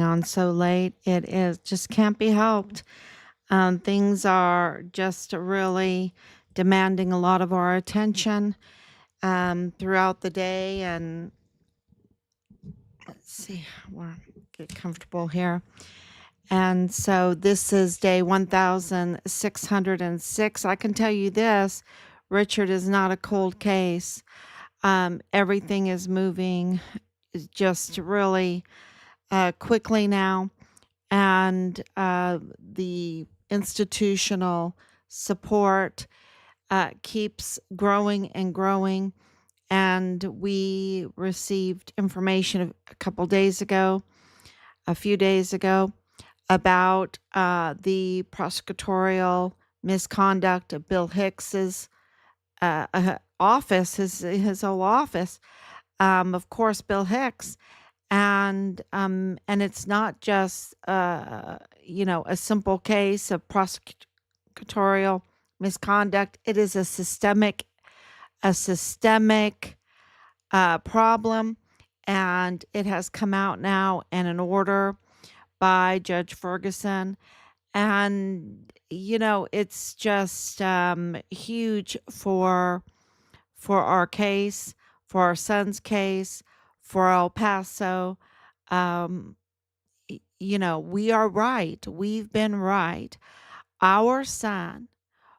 on so late. It is just can't be helped. Things are just really demanding a lot of our attention throughout the day. And let's see, we'll get comfortable here. And so this is day 1606. I can tell you this, Richard is not a cold case. Everything is moving just really quickly now. And the institutional support keeps growing and growing. And we received information a few days ago, about the prosecutorial misconduct of Bill Hicks's office, his whole office. Of course, Bill Hicks, and it's not just a simple case of prosecutorial misconduct. It is a systemic problem, and it has come out now in an order by Judge Ferguson. And it's just huge for our case, for our son's case, for El Paso. um we are right. We've been right. Our son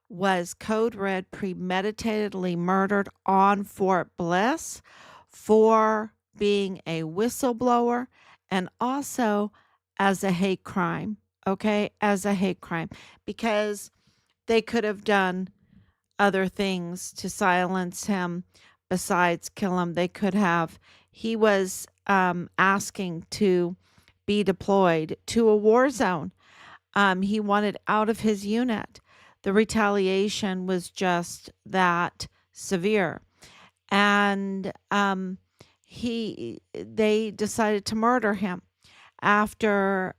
was code red, premeditatedly murdered on Fort Bliss for being a whistleblower, and also as a hate crime. Okay, as a hate crime, because they could have done other things to silence him besides kill him. They could have. He was asking to be deployed to a war zone. He wanted out of his unit. The retaliation was just that severe. And they decided to murder him after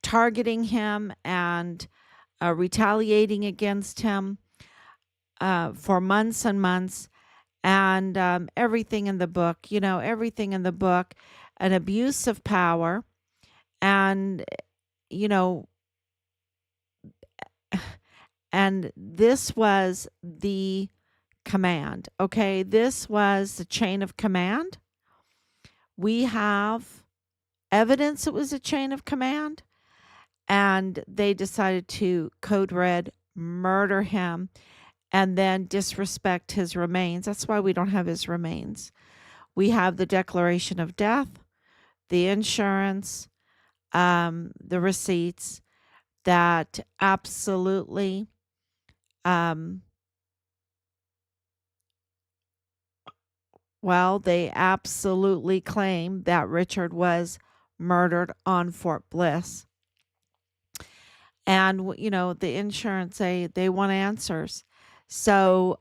targeting him and retaliating against him for months and months. And everything in the book, an abuse of power. And, you know, and this was the command. Okay, this was the chain of command. We have evidence it was a chain of command, and they decided to code red murder him and then disrespect his remains. That's why we don't have his remains. We have the declaration of death, the insurance, the receipts that absolutely they absolutely claim that Richard was murdered on Fort Bliss. And, the insurance, they want answers. So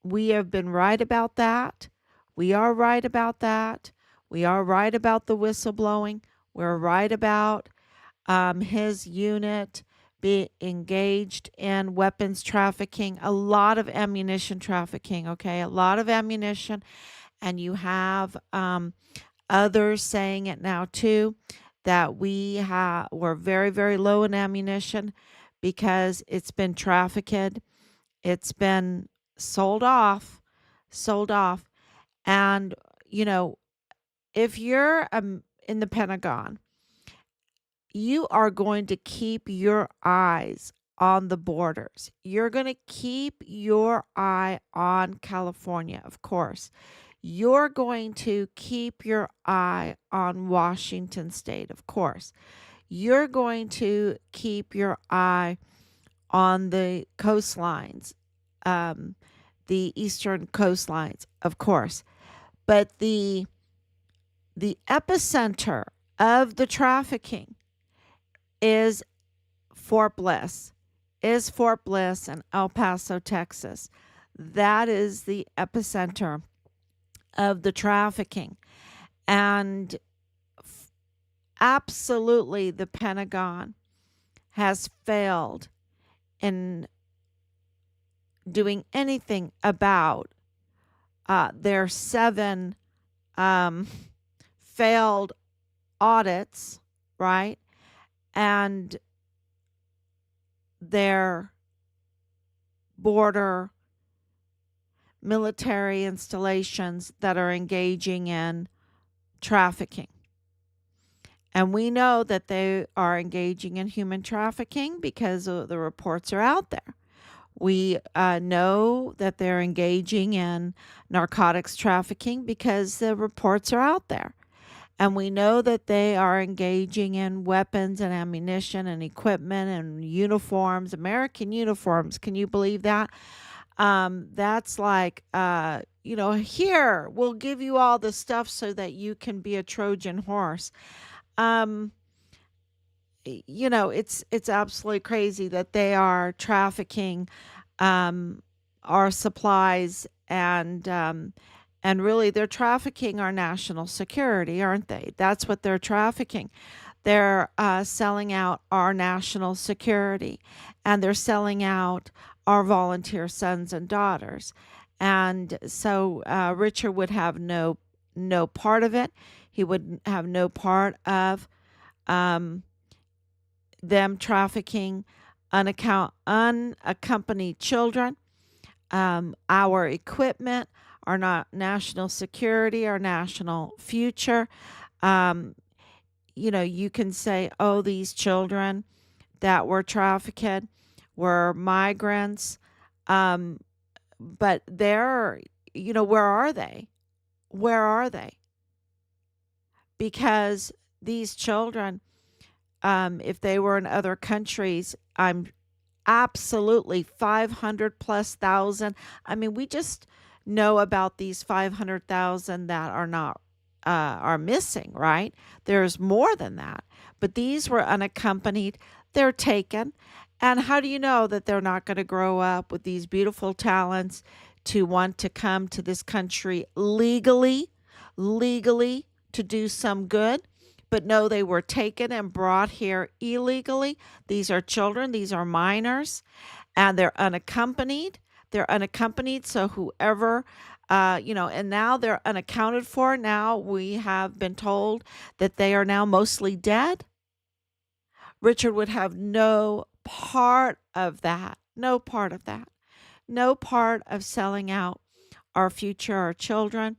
we have been right about that. We are right about that. We are right about the whistleblowing. We're right about his unit be engaged in weapons trafficking, a lot of ammunition trafficking, okay? A lot of ammunition. And you have others saying it now too, that we're very, very low in ammunition because it's been trafficked. It's been sold off. And, if you're in the Pentagon, you are going to keep your eyes on the borders. You're going to keep your eye on California, of course. You're going to keep your eye on Washington State, of course. You're going to keep your eye on the coastlines, the eastern coastlines, of course. But the epicenter of the trafficking is Fort Bliss, in El Paso, Texas. That is the epicenter of the trafficking. And absolutely, the Pentagon has failed in doing anything about their 7 um, failed audits, right? And their border military installations that are engaging in trafficking. And we know that they are engaging in human trafficking because the reports are out there. We know that they're engaging in narcotics trafficking because the reports are out there. And we know that they are engaging in weapons and ammunition and equipment and uniforms, American uniforms. Can you believe that? That's like, here, we'll give you all the stuff so that you can be a Trojan horse. Um, it's absolutely crazy that they are trafficking um, our supplies and really they're trafficking our national security, aren't they? That's what they're trafficking. They're selling out our national security, and they're selling out our volunteer sons and daughters. And so Richard would have no part of it. He would have no part of um, them trafficking unaccompanied children, our equipment, our national security, our national future. Um, you can say, oh, these children that were trafficked were migrants. Um, but where are they? Where are they? Because these children, if they were in other countries, I'm absolutely 500 plus thousand. I mean, we just know about these 500,000 that are not are missing, right? There's more than that. But these were unaccompanied. They're taken. And how do you know that they're not going to grow up with these beautiful talents to want to come to this country legally to do some good? But no, they were taken and brought here illegally. These are children, these are minors, and they're unaccompanied. They're unaccompanied. So whoever, and now they're unaccounted for. Now we have been told that they are now mostly dead. Richard would have no part of that. No part of that. No part of selling out our future, our children,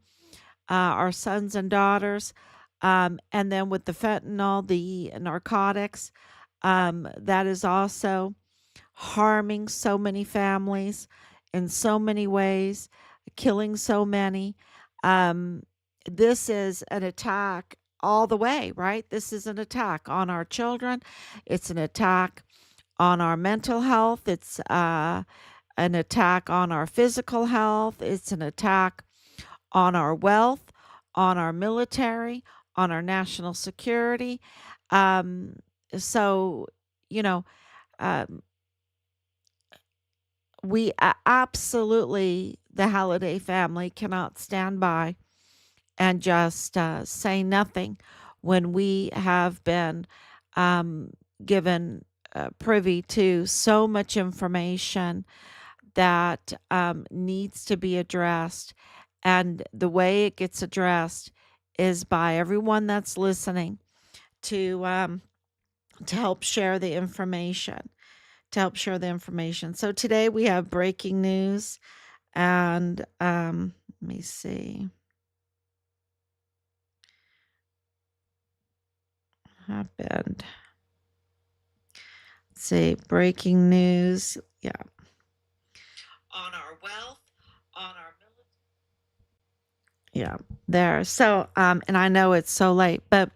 our sons and daughters. And then with the fentanyl, the narcotics, that is also harming so many families in so many ways, killing so many. Um, this is an attack all the way, right? This is an attack on our children. It's an attack on our mental health. It's an attack on our physical health. It's an attack on our wealth, on our military, on our national security. Um, so, you know, um, absolutely, the Halliday family cannot stand by and just say nothing when we have been um, given privy to so much information that needs to be addressed. And the way it gets addressed is by everyone that's listening to help share the information. To help share the information. So today we have breaking news, and let me see. Happened. Let's see, breaking news. Yeah. On our wealth, on our military. Yeah, there. So, and I know it's so late, but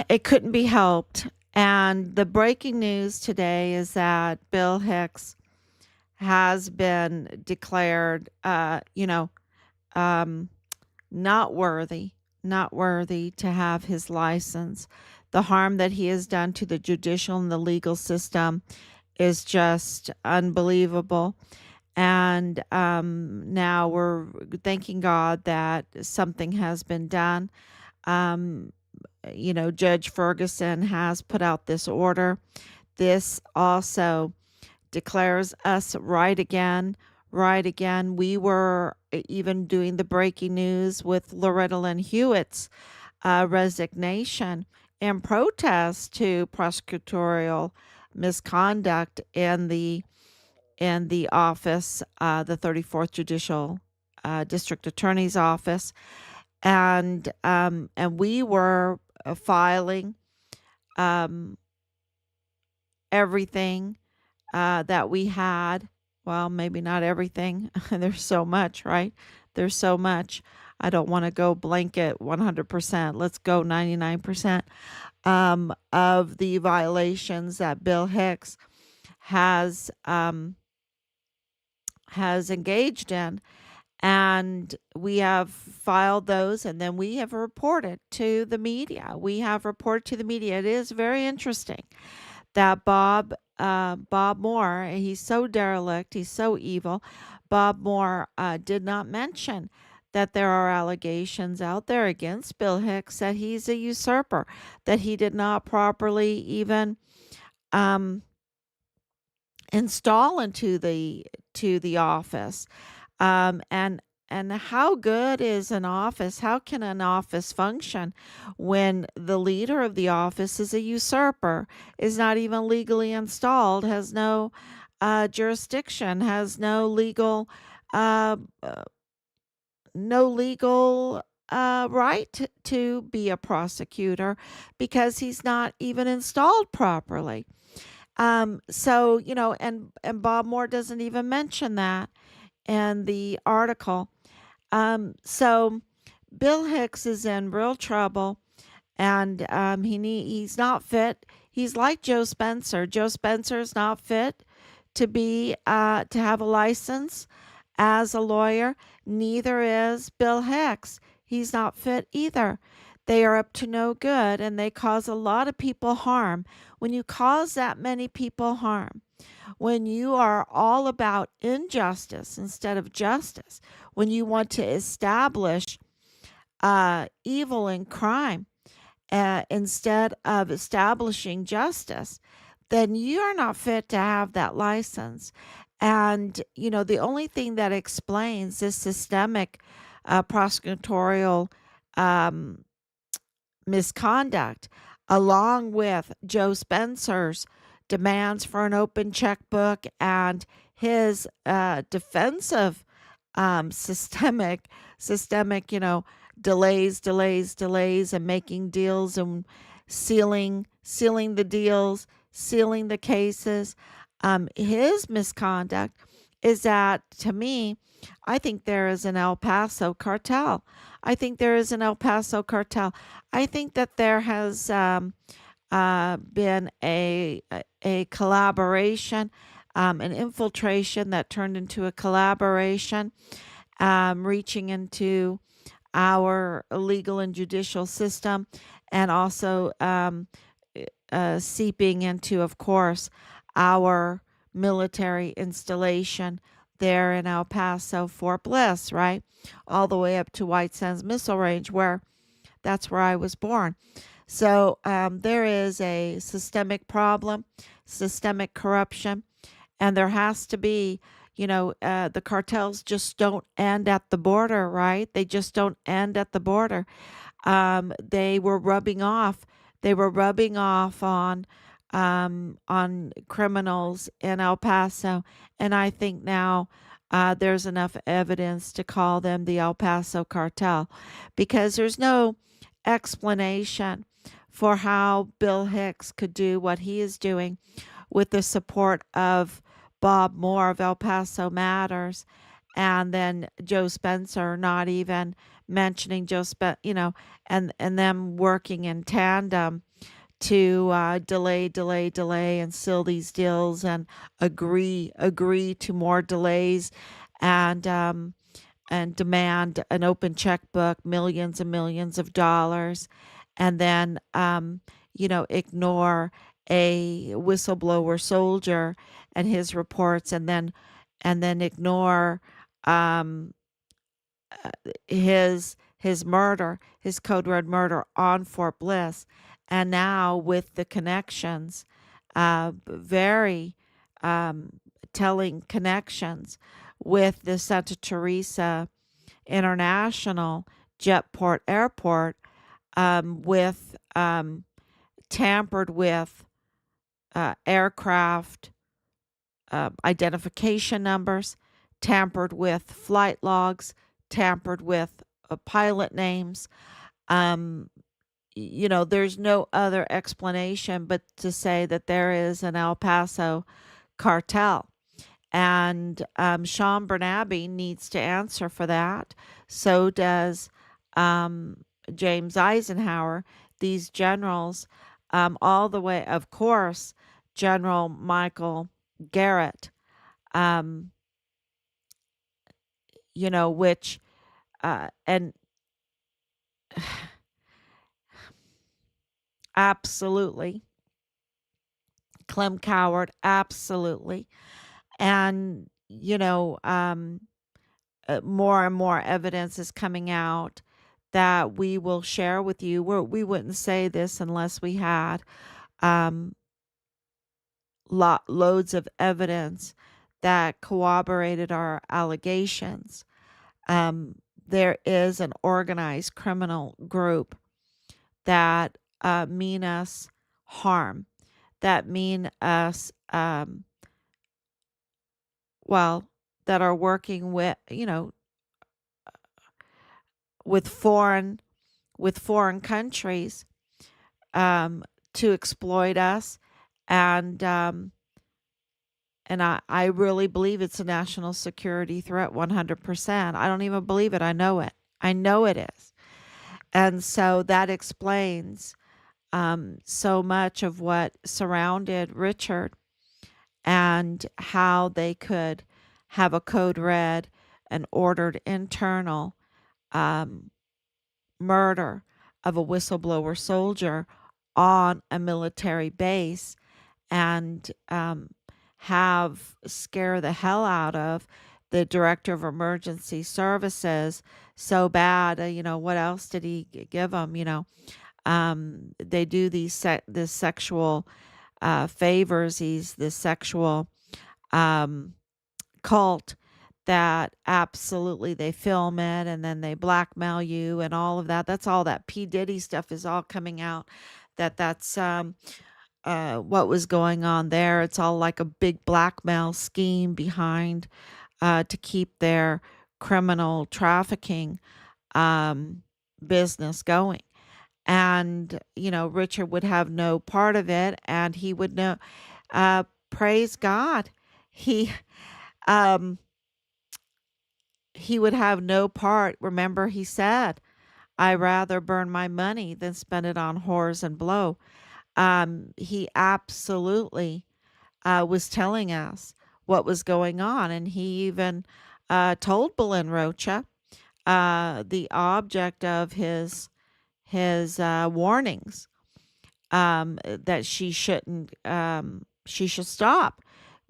it couldn't be helped. And the breaking news today is that Bill Hicks has been declared, um, not worthy to have his license. The harm that he has done to the judicial and the legal system is just unbelievable. And now we're thanking God that something has been done. Um, Judge Ferguson has put out this order. This also declares us right again, right again. We were even doing the breaking news with Loretta Lynn Hewitt's resignation in protest to prosecutorial misconduct in the office, the 34th Judicial District Attorney's Office, and we were filing um, everything that we had. Well, maybe not everything. There's so much, right? There's so much. I don't want to go blanket 100%. Let's go 99% of the violations that Bill Hicks has has engaged in, and we have filed those, and then we have reported to the media. We have reported to the media. It is very interesting that Bob Moore, he's so derelict, he's so evil. Bob Moore did not mention that there are allegations out there against Bill Hicks that he's a usurper, that he did not properly even um, install into the office. And how good is an office? How can an office function when the leader of the office is a usurper, is not even legally installed, has no jurisdiction, has uh, uh, no legal right to be a prosecutor because he's not even installed properly. So and Bob Moore doesn't even mention that in the article. So Bill Hicks is in real trouble, and he's not fit. He's like Joe Spencer. Joe Spencer is not fit to have a license as a lawyer. Neither is Bill Hicks. He's not fit either. They are up to no good, and they cause a lot of people harm. When you cause that many people harm, when you are all about injustice instead of justice, when you want to establish evil and crime instead of establishing justice, then you are not fit to have that license. And, the only thing that explains this systemic prosecutorial um, misconduct, along with Joe Spencer's demands for an open checkbook and his defensive systemic, delays, and making deals and sealing the deals, sealing the cases. His misconduct is that, to me, I think there is an El Paso cartel. I think there is an El Paso cartel. I think that there has been a collaboration, an infiltration that turned into a collaboration, reaching into our legal and judicial system, and also seeping into, of course, our military installation there in El Paso, Fort Bliss, right? All the way up to White Sands Missile Range, where that's where I was born. So there is a systemic problem, systemic corruption, and there has to be, the cartels just don't end at the border, right? They just don't end at the border. They were rubbing off. They were rubbing off on criminals in El Paso, and I think now there's enough evidence to call them the El Paso cartel, because there's no explanation for how Bill Hicks could do what he is doing with the support of Bob Moore of El Paso Matters, and then Joe Spencer not even mentioning and them working in tandem to delay, and seal these deals, and agree to more delays, and demand an open checkbook, millions and millions of dollars, and then ignore a whistleblower soldier and his reports, and then ignore um, his murder, his code red murder on Fort Bliss, and now with the connections, very telling connections with the Santa Teresa International Jetport Airport, with tampered with aircraft identification numbers, tampered with flight logs, tampered with pilot names. Um, there's no other explanation but to say that there is an El Paso cartel. And Sean Bernabe needs to answer for that. So does um, James Eisenhower. These generals, all the way, of course, General Michael Garrett, um, which, and absolutely, Clem Coward, absolutely. And, more and more evidence is coming out that we will share with you. We wouldn't say this unless we had um, loads of evidence that corroborated our allegations. Um, there is an organized criminal group that mean us harm, that mean us, well, that are working with, with foreign with foreign countries um, to exploit us, and I really believe it's a national security threat, 100%. I don't even believe it. I know it. I know it is, and so that explains so much of what surrounded Richard and how they could have a code red and ordered internal um, murder of a whistleblower soldier on a military base, and have scare the hell out of the director of emergency services so bad. What else did he give them? They do this sexual favors. He's this sexual um, cult that absolutely they film it and then they blackmail you and all of that. That's all that P. Diddy stuff is all coming out. That's what was going on there. It's all like a big blackmail scheme behind to keep their criminal trafficking um, business going. And, Richard would have no part of it, and he would know, praise God. He, um, he would have no part. Remember, he said, I rather burn my money than spend it on whores and blow. He absolutely was telling us what was going on. And he even told Belen Rocha the object of his warnings, that she should stop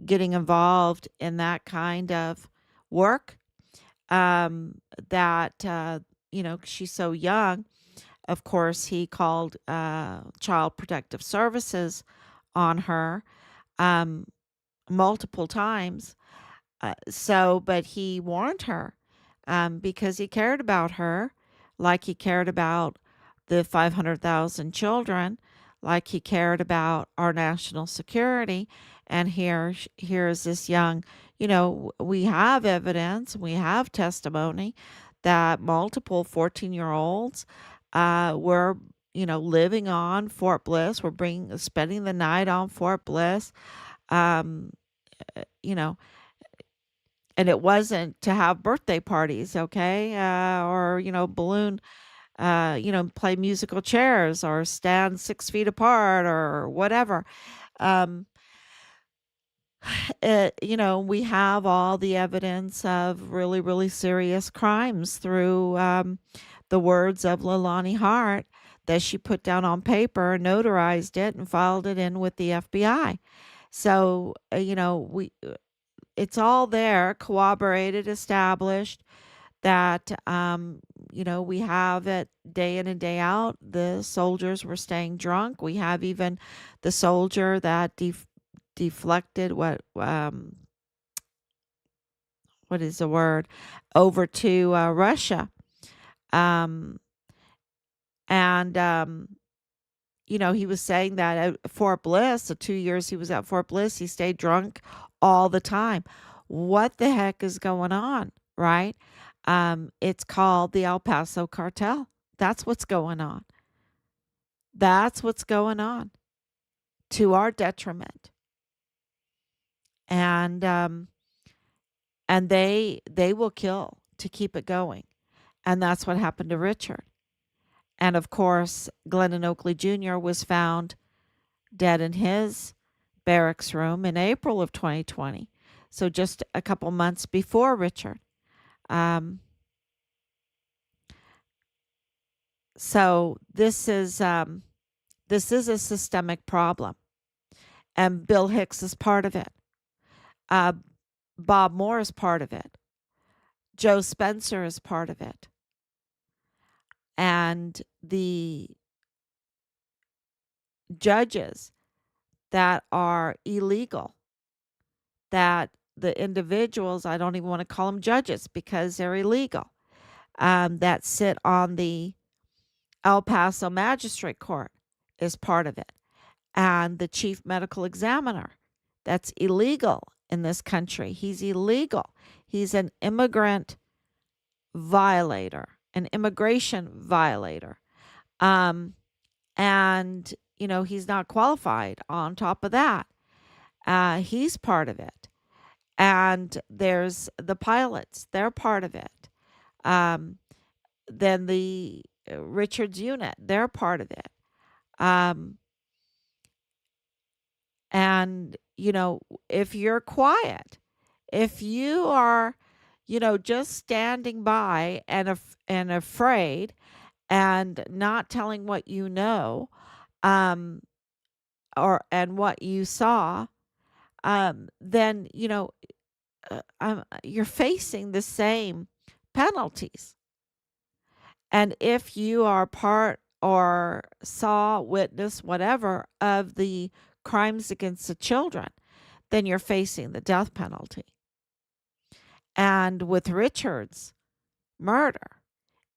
getting involved in that kind of work. That she's so young. Of course, he called Child Protective Services on her um, multiple times. But he warned her because he cared about her, like he cared about the 500,000 children, like he cared about our national security. And here's this young, we have evidence, we have testimony that multiple 14-year-olds were, living on Fort Bliss, were spending the night on Fort Bliss. Um, you know, and it wasn't to have birthday parties, okay? Or, balloon, play musical chairs or stand 6 feet apart or whatever. Um, we have all the evidence of really, really serious crimes through the words of Leilani Hart that she put down on paper, notarized it, and filed it in with the FBI. So, it's all there, corroborated, established that, we have it day in and day out. The soldiers were staying drunk. We have even the soldier that deflected what is the word, over to Russia. Um, and he was saying that at Fort Bliss, the 2 years he was at Fort Bliss, he stayed drunk all the time. What the heck is going on, right? It's called the El Paso cartel. That's what's going on. That's what's going on to our detriment. And they will kill to keep it going. And that's what happened to Richard. And of course, Glennon Oakley Jr. was found dead in his barracks room in April of 2020. So just a couple months before Richard. So this is a systemic problem, and Bill Hicks is part of it. Bob Moore is part of it. Joe Spencer is part of it. And the judges that are illegal, that the individuals, I don't even want to call them judges because they're illegal, that sit on the El Paso Magistrate Court is part of it. And the chief medical examiner, that's illegal in this country. He's illegal. He's an immigrant violator, an immigration violator. And, he's not qualified on top of that. He's part of it. And there's the pilots, they're part of it. Then the Richards unit, they're part of it. And, if you're quiet, if you are, just standing by and afraid and not telling what you know, and what you saw, then, you're facing the same penalties. And if you are part or saw, witness, whatever of the crimes against the children, then you're facing the death penalty. And with Richard's murder,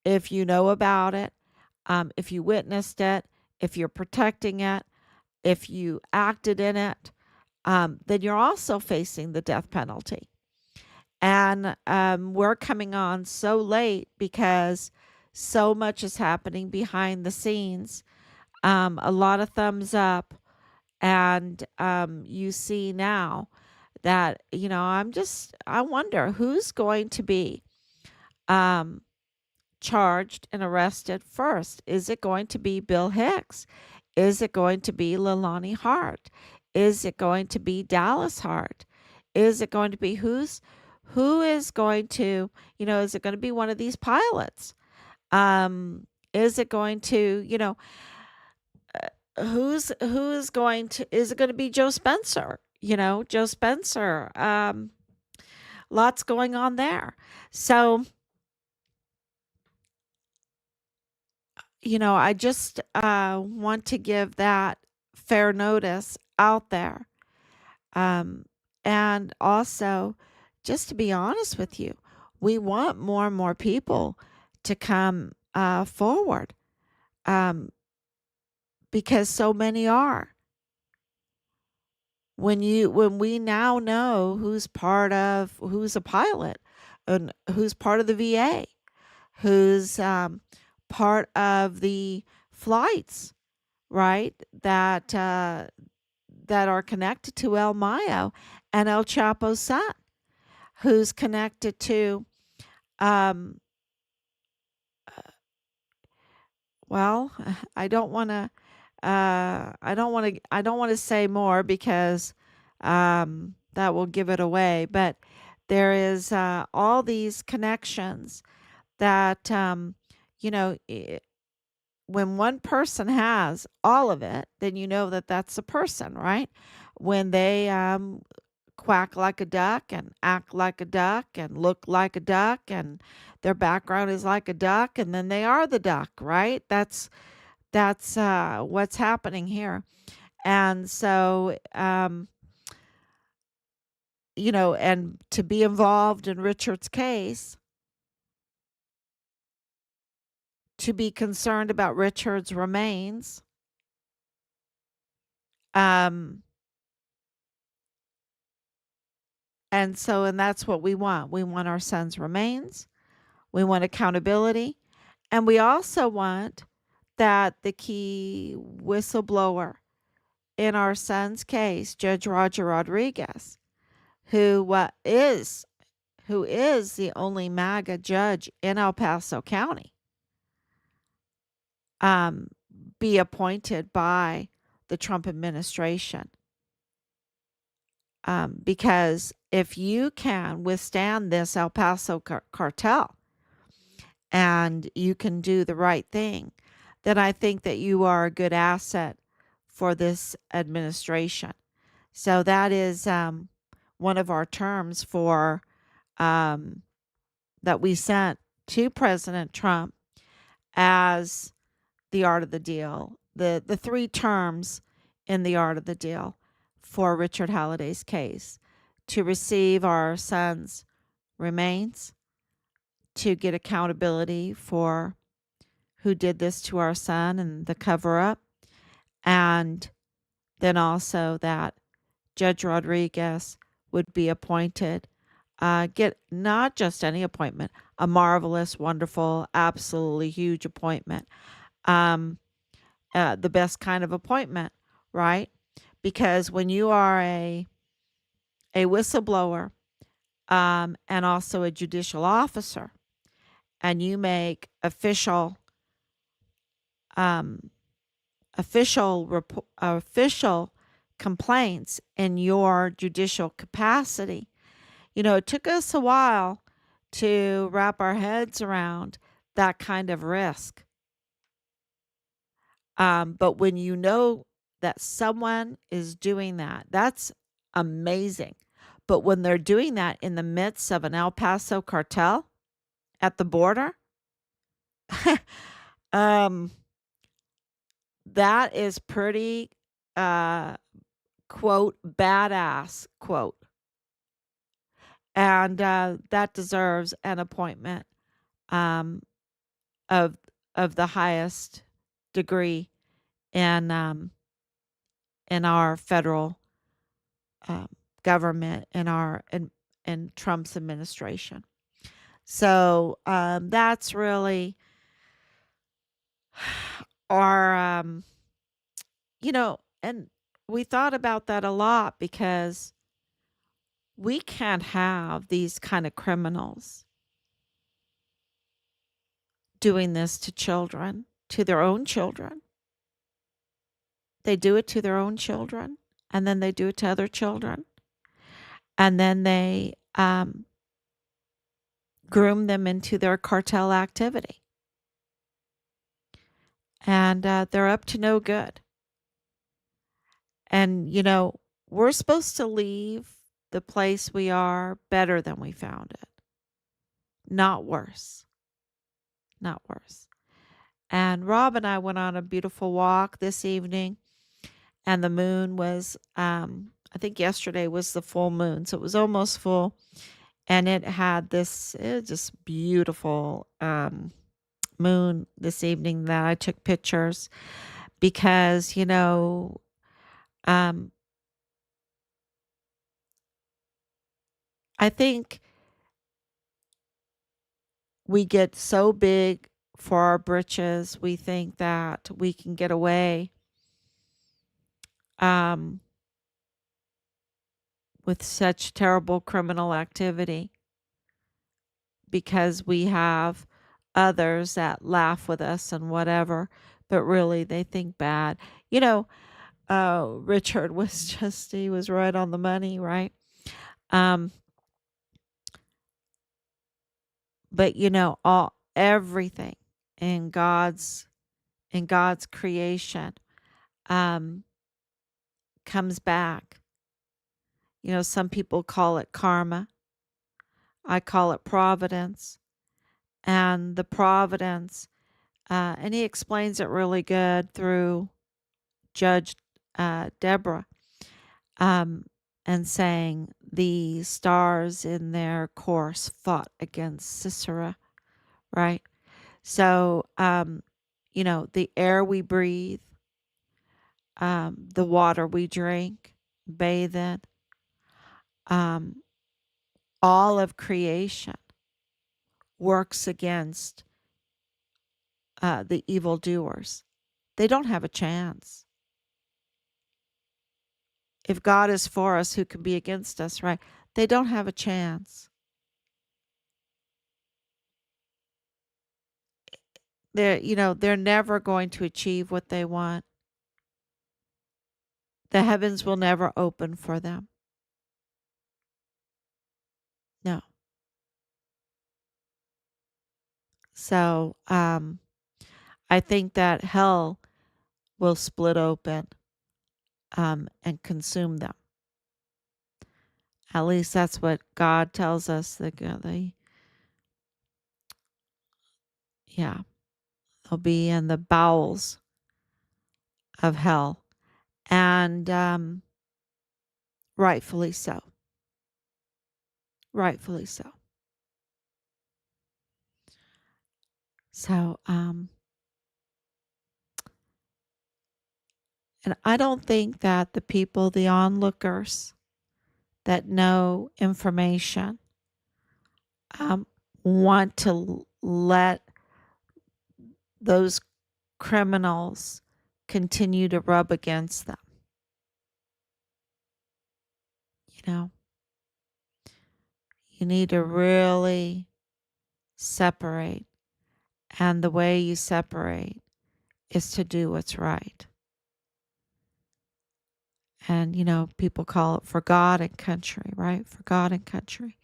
if you know about it, if you witnessed it, if you're protecting it, if you acted in it, then you're also facing the death penalty. And we're coming on so late because so much is happening behind the scenes. A lot of thumbs up. And you see now that, I wonder who's going to be charged and arrested first. Is it going to be Bill Hicks? Is it going to be Leilani Hart? Is it going to be Dallas Hart? Is it going to be who is going to, is it going to be one of these pilots? Is it going to, who's going to, is it going to be Joe Spencer? Joe Spencer. Lots going on there. So, I just want to give that fair notice out there. And also, just to be honest with you, we want more and more people to come forward, because so many are. When we now know who's a pilot and who's part of the VA, who's part of the flights, right? That are connected to El Mayo and El Chapo's son, who's connected to, well, I don't want to say more because that will give it away. But there is all these connections that when one person has all of it, then you know that that's a person, right? When they quack like a duck and act like a duck and look like a duck and their background is like a duck, and then they are the duck, right? That's what's happening here. And so and to be involved in Richard's case, to be concerned about Richard's remains. Um, and that's what we want. We want our son's remains. We want accountability. And we also want that the key whistleblower in our son's case, Judge Roger Rodriguez, who is the only MAGA judge in El Paso County, um, be appointed by the Trump administration. Because if you can withstand this El Paso cartel and you can do the right thing, then I think that you are a good asset for this administration. So that is one of our terms for um, that we sent to President Trump as the art of the deal, the three terms in the art of the deal for Richard Halliday's case: to receive our son's remains, to get accountability for who did this to our son and the cover up, and then also that Judge Rodriguez would be appointed. Get not just any appointment, a marvelous, wonderful, absolutely huge appointment. Um, the best kind of appointment, right? Because when you are a whistleblower, and also a judicial officer, and you make um, official complaints in your judicial capacity, it took us a while to wrap our heads around that kind of risk. But when you know that someone is doing that, that's amazing. But when they're doing that in the midst of an El Paso cartel at the border, um, that is pretty, uh, quote, badass, quote. And that deserves an appointment um, of of the highest degree in our federal um, government, in Trump's administration. So that's really our and we thought about that a lot because we can't have these kind of criminals doing this to children, to their own children. They do it to their own children, and then they do it to other children, and then they groom them into their cartel activity. And they're up to no good. And, we're supposed to leave the place we are better than we found it, not worse. Not worse. And Rob and I went on a beautiful walk this evening, and the moon was, I think yesterday was the full moon, so it was almost full. And it had this just beautiful moon this evening that I took pictures because, um, I think we get so big for our britches, we think that we can get away um, with such terrible criminal activity because we have others that laugh with us and whatever, but really they think bad. Richard was he was right on the money, right? Um, but everything in God's creation um, comes back. Some people call it karma. I call it providence. And the providence, and he explains it really good through Judge Deborah, and saying the stars in their course fought against Sisera, right? So, the air we breathe, the water we drink, bathe in, um, all of creation works against the evildoers. They don't have a chance. If God is for us, who can be against us, right? They don't have a chance. They're never going to achieve what they want. The heavens will never open for them. No. So, I think that hell will split open, and consume them. At least that's what God tells us. Yeah, they'll be in the bowels of hell, and rightfully so. Rightfully so. So, and I don't think that the people, the onlookers that know information, um, want to let those criminals continue to rub against them. You know, you need to really separate. And the way you separate is to do what's right. And, people call it for God and country, right? For God and country.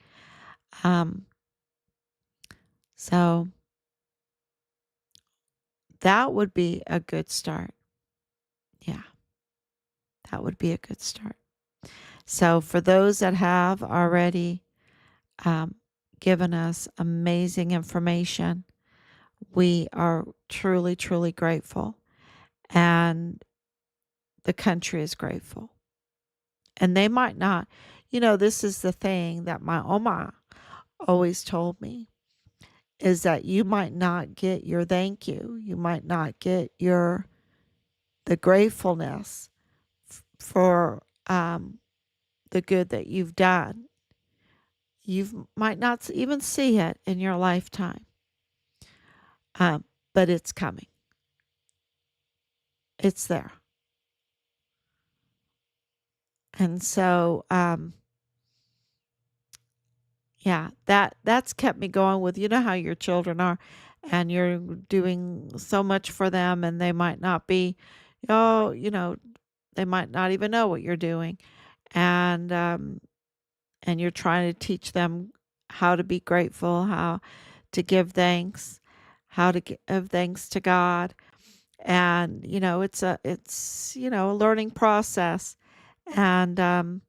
Um, so that would be a good start. Yeah, that would be a good start. So for those that have already um, given us amazing information, we are truly, truly grateful. And the country is grateful. And they might not. This is the thing that my Oma always told me, is that you might not get your thank you. You might not get the gratefulness for the good that you've done. You might not even see it in your lifetime, but it's coming. It's there. And so, yeah, that's kept me going with, how your children are, and you're doing so much for them, and they might not be, oh, they might not even know what you're doing, and you're trying to teach them how to be grateful, how to give thanks, how to give thanks to God. And it's a learning process. And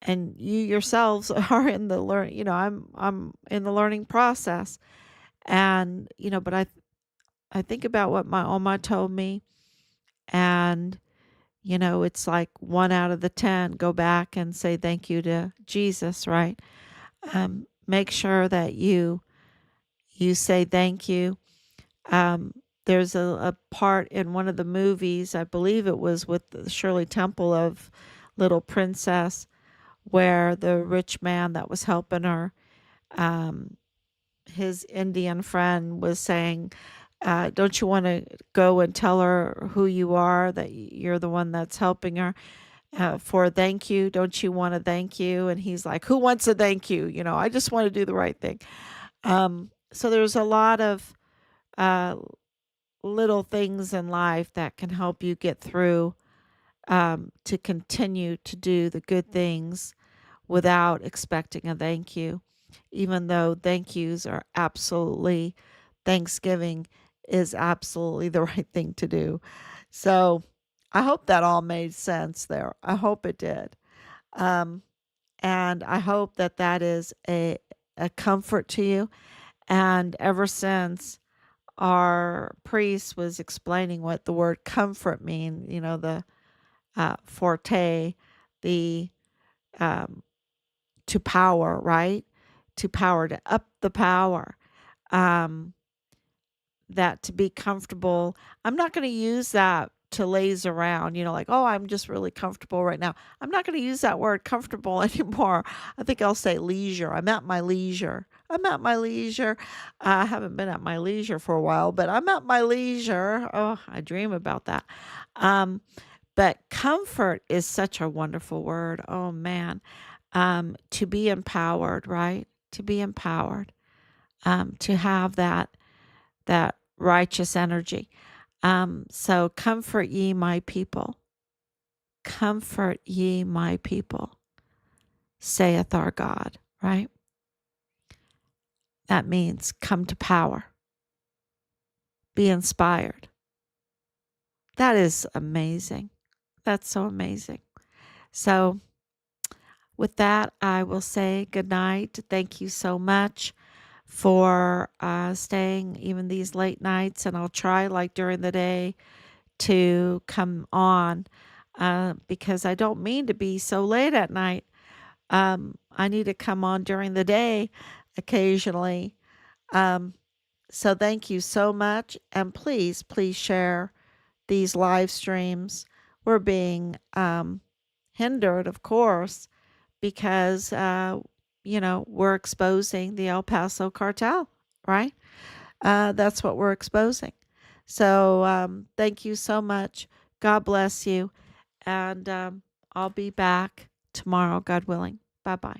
you yourselves are in the I'm in the learning process. And but I think about what my Oma told me, and it's like 1 out of the 10 go back and say thank you to Jesus, right? Make sure that you say thank you. There's a part in one of the movies, I believe it was with Shirley Temple, of Little Princess, where the rich man that was helping her, um, his Indian friend, was saying, don't you want to go and tell her who you are, that you're the one that's helping her, for a thank you? Don't you want a thank you? And he's like, who wants a thank you? I just want to do the right thing. So there's a lot of uh, little things in life that can help you get through, to continue to do the good things without expecting a thank you, even though thank yous are absolutely, Thanksgiving is absolutely the right thing to do. So I hope that all made sense there. I hope it did. Um, and I hope that that is a comfort to you. And ever since our priest was explaining what the word comfort mean, the forte, the um, to power, right? To power, to up the power. Um, that to be comfortable. I'm not going to use that to laze around, like, oh, I'm just really comfortable right now. I'm not going to use that word comfortable anymore. I think I'll say leisure. I'm at my leisure. I'm at my leisure. I haven't been at my leisure for a while, but I'm at my leisure. Oh, I dream about that. Um, but comfort is such a wonderful word. Oh, man. To be empowered, right? To be empowered. To have that righteous energy. So comfort ye my people. Comfort ye my people, saith our God, right? That means come to power. Be inspired. That is amazing. That's so amazing. So with that, I will say good night. Thank you so much for staying even these late nights. And I'll try, like, during the day to come on because I don't mean to be so late at night. I need to come on during the day occasionally. Um, so thank you so much. And please, please share these live streams. We're being hindered, of course, because, we're exposing the El Paso cartel, right? That's what we're exposing. So thank you so much. God bless you. And I'll be back tomorrow, God willing. Bye bye.